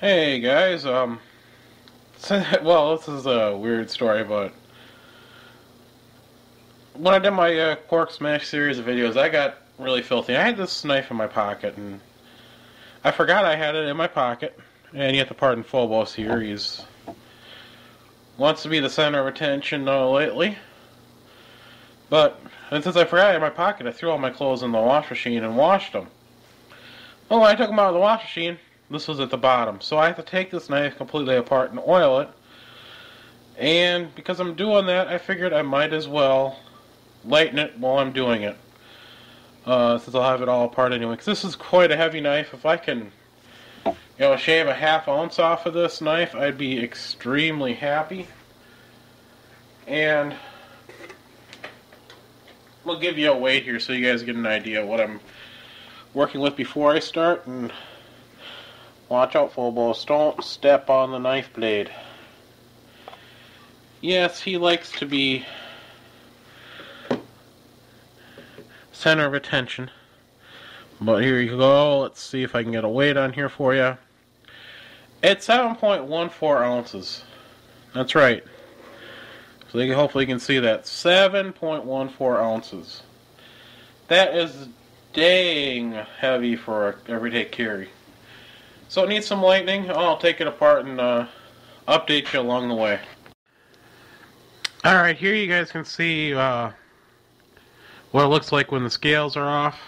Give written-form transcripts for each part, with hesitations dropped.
Hey guys, well, this is a weird story, but when I did my Pork Smash series of videos, I got really filthy. I had this knife in my pocket, and I forgot I had it in my pocket. And you have to pardon Phobos here. He's wants to be the center of attention lately. But and since I forgot it in my pocket, I threw all my clothes in the wash machine and washed them. Well, when I took them out of the wash machine, this was at the bottom. So I have to take this knife completely apart and oil it. And because I'm doing that, I figured I might as well lighten it while I'm doing it. Since I'll have it all apart anyway. Because this is quite a heavy knife. If I can, shave a ½ ounce off of this knife, I'd be extremely happy. And we'll give you a weight here so you guys get an idea of what I'm working with before I start. And watch out, Phobos. Don't step on the knife blade. Yes, he likes to be center of attention. But here you go. Let's see if I can get a weight on here for you. It's 7.14 ounces. That's right. So hopefully you can see that. 7.14 ounces. That is dang heavy for an everyday carry. So it needs some lightening. I'll take it apart and update you along the way. Alright, here you guys can see what it looks like when the scales are off.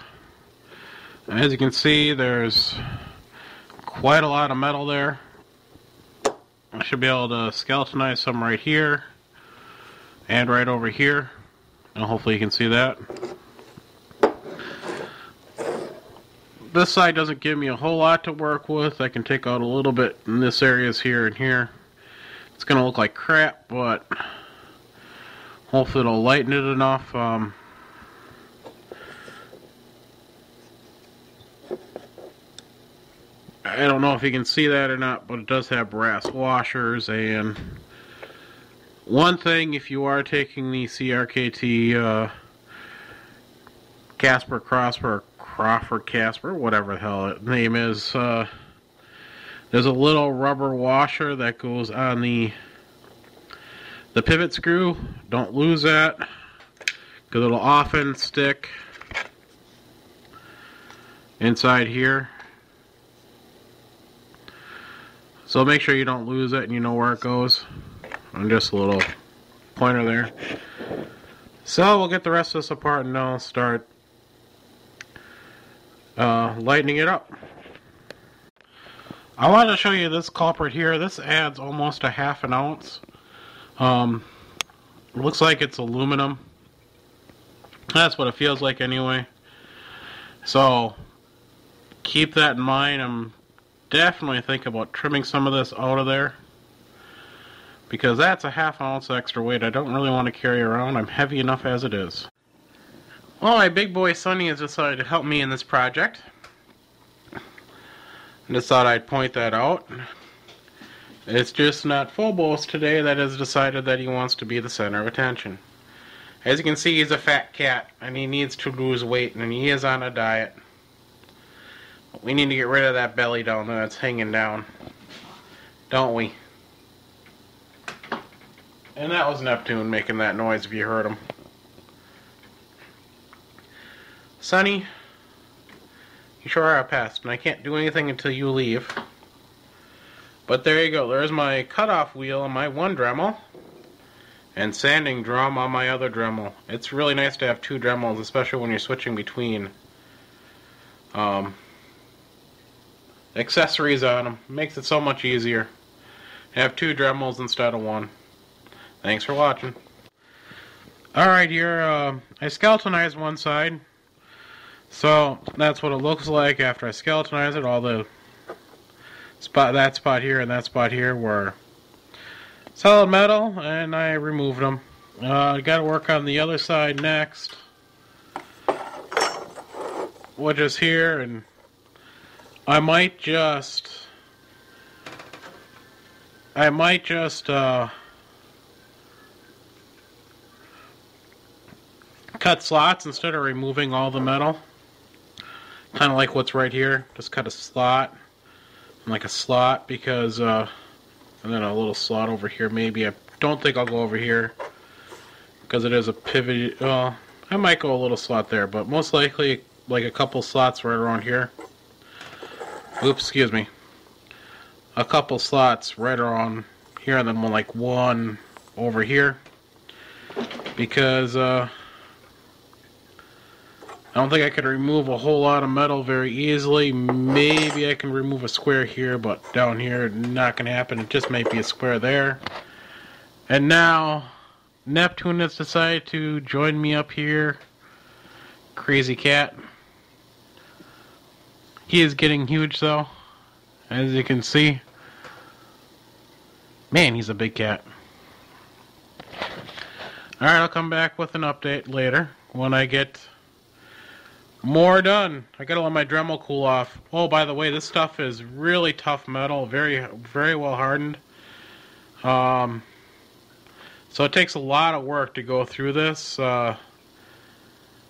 As you can see, there's quite a lot of metal there. I should be able to skeletonize some right here and right over here, and hopefully you can see that. This side doesn't give me a whole lot to work with. I can take out a little bit in this areas here and here. It's going to look like crap, but hopefully it'll lighten it enough. I don't know if you can see that or not, but it does have brass washers. And one thing, if you are taking the CRKT Kasper, Crawford, Kasper, whatever the hell its name is, there's a little rubber washer that goes on the pivot screw. Don't lose that, because it'll often stick inside here. So make sure you don't lose it and you know where it goes. And just a little pointer there. So we'll get the rest of this apart and now I'll start lightening it up. I wanted to show you this culprit here. This adds almost a ½ ounce. It looks like it's aluminum. That's what it feels like anyway. So keep that in mind. I'm definitely thinking about trimming some of this out of there, because that's a ½ ounce extra weight I don't really want to carry around. I'm heavy enough as it is. Well, my big boy Sonny has decided to help me in this project. I just thought I'd point that out. It's just not Phobos today that has decided that he wants to be the center of attention. As you can see, he's a fat cat and he needs to lose weight, and he is on a diet. We need to get rid of that belly down there that's hanging down, don't we? And that was Neptune making that noise if you heard him. Sonny, you sure are a pest, and I can't do anything until you leave. But there you go. There's my cutoff wheel on my one Dremel, and sanding drum on my other Dremel. It's really nice to have two Dremels, especially when you're switching between accessories on them. Makes it so much easier. Have two Dremels instead of one. Thanks for watching. Alright, here I skeletonized one side. So that's what it looks like after I skeletonize it. All the that spot here and that spot here were solid metal, and I removed them. I got to work on the other side next, which is here, and I might just cut slots instead of removing all the metal. Kind of like what's right here. Just cut a slot like a slot, because and then a little slot over here maybe. I don't think I'll go over here because it is a pivot. I might go a little slot there, but most likely like a couple slots right around here. Oops, excuse me. A couple slots right around here, and then one over here, because I don't think I could remove a whole lot of metal very easily. Maybe I can remove a square here, but down here, not going to happen. It just might be a square there. And now, Neptune has decided to join me up here. Crazy cat. He is getting huge, though, as you can see. Man, he's a big cat. Alright, I'll come back with an update later when I get more done. I gotta let my Dremel cool off. Oh, by the way, this stuff is really tough metal, very well hardened. So it takes a lot of work to go through this. So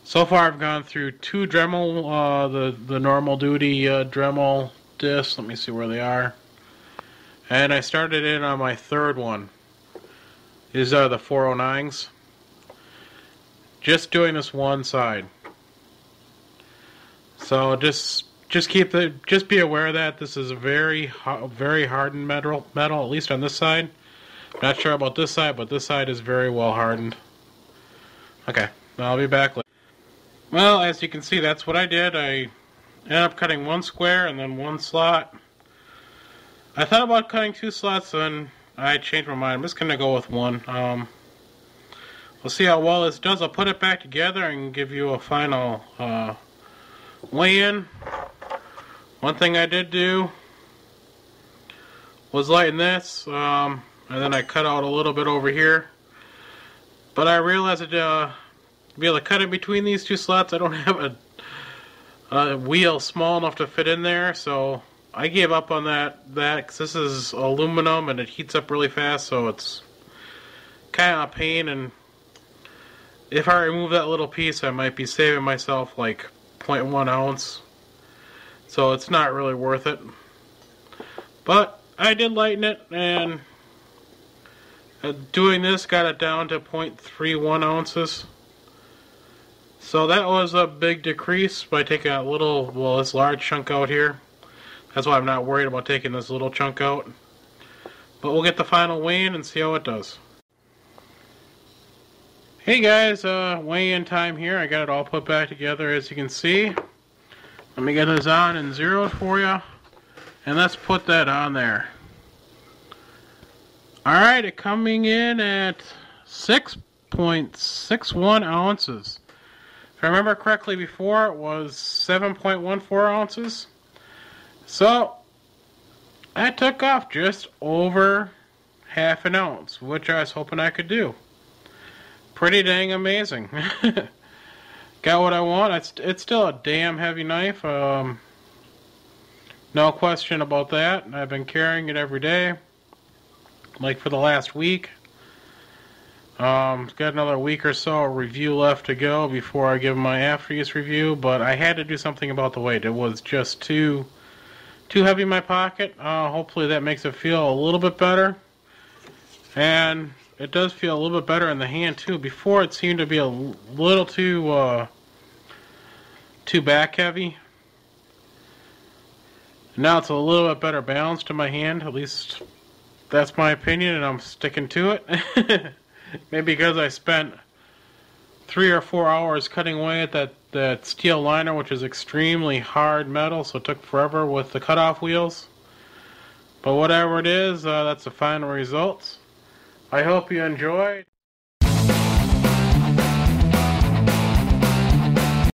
far I've gone through 2 Dremel, the normal duty Dremel discs. Let me see where they are. And I started in on my 3rd one. These are the 409s. Just doing this one side. So just be aware that this is a very hardened metal, at least on this side. Not sure about this side, but this side is very well hardened. Okay, I'll be back later. Well, as you can see, that's what I did. I ended up cutting 1 square and then 1 slot. I thought about cutting 2 slots, then I changed my mind. I'm just going to go with 1. We'll see how well this does. I'll put it back together and give you a final weigh-in. One thing I did do was lighten this, and then I cut out a little bit over here. But I realized that to be able to cut in between these 2 slots, I don't have a wheel small enough to fit in there, so I gave up on that because this is aluminum and it heats up really fast, so it's kind of a pain. And if I remove that little piece, I might be saving myself like 0.1 ounce, so it's not really worth it. But I did lighten it, and doing this got it down to 0.31 ounces. So that was a big decrease by taking a little, well, this large chunk out here. That's why I'm not worried about taking this little chunk out. But we'll get the final weigh-in and see how it does. Hey guys, weigh-in time here. I got it all put back together, as you can see. Let me get this on and zeroed for you. And let's put that on there. Alright, it coming in at 6.61 ounces. If I remember correctly before, it was 7.14 ounces. So, I took off just over half an ounce, which I was hoping I could do. Pretty dang amazing. Got what I want. It's still a damn heavy knife. No question about that. I've been carrying it every day, like for the last week. Got another week or so review left to go before I give my after-use review, but I had to do something about the weight. It was just too heavy in my pocket. Hopefully that makes it feel a little bit better. And it does feel a little bit better in the hand too. Before it seemed to be a little too back heavy. Now it's a little bit better balanced in my hand. At least that's my opinion, and I'm sticking to it. Maybe because I spent 3 or 4 hours cutting away at that steel liner, which is extremely hard metal, so it took forever with the cutoff wheels. But whatever it is, that's the final results. I hope you enjoyed.